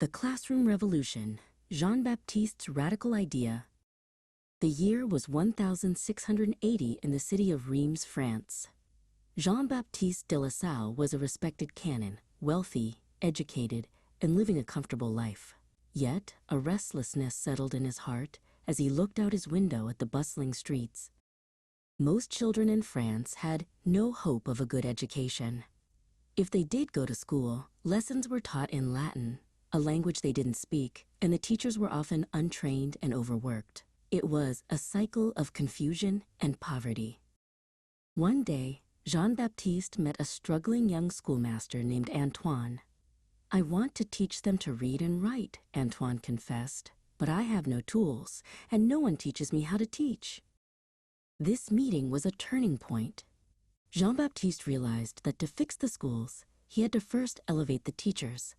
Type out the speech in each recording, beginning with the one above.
The Classroom Revolution, Jean-Baptiste's radical idea. The year was 1680 in the city of Reims, France. Jean-Baptiste de La Salle was a respected canon, wealthy, educated, and living a comfortable life. Yet, a restlessness settled in his heart as he looked out his window at the bustling streets. Most children in France had no hope of a good education. If they did go to school, lessons were taught in Latin, a language they didn't speak, and the teachers were often untrained and overworked. It was a cycle of confusion and poverty. One day, Jean-Baptiste met a struggling young schoolmaster named Antoine. "I want to teach them to read and write," Antoine confessed, "but I have no tools, and no one teaches me how to teach." This meeting was a turning point. Jean-Baptiste realized that to fix the schools, he had to first elevate the teachers.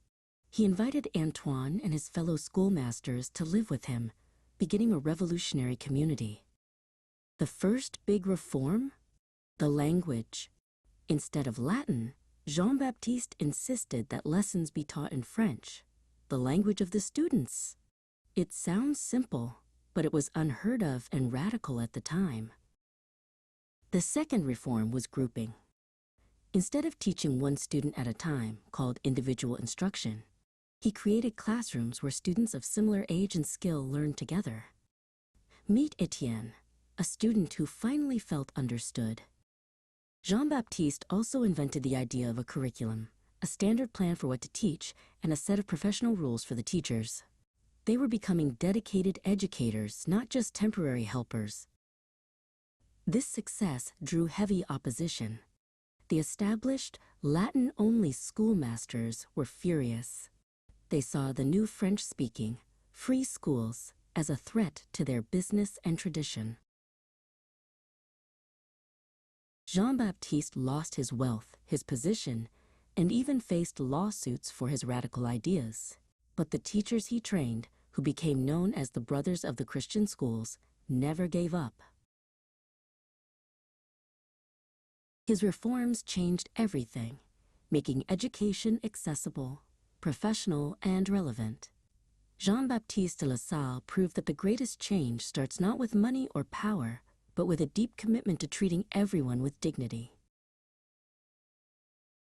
He invited Antoine and his fellow schoolmasters to live with him, beginning a revolutionary community. The first big reform? The language. Instead of Latin, Jean-Baptiste insisted that lessons be taught in French, the language of the students. It sounds simple, but it was unheard of and radical at the time. The second reform was grouping. Instead of teaching one student at a time, called individual instruction, he created classrooms where students of similar age and skill learned together. Meet Etienne, a student who finally felt understood. Jean-Baptiste also invented the idea of a curriculum, a standard plan for what to teach, and a set of professional rules for the teachers. They were becoming dedicated educators, not just temporary helpers. This success drew heavy opposition. The established, Latin-only schoolmasters were furious. They saw the new French-speaking, free schools as a threat to their business and tradition. Jean-Baptiste lost his wealth, his position, and even faced lawsuits for his radical ideas. But the teachers he trained, who became known as the Brothers of the Christian Schools, never gave up. His reforms changed everything, making education accessible, professional, and relevant. Jean-Baptiste de La Salle proved that the greatest change starts not with money or power, but with a deep commitment to treating everyone with dignity.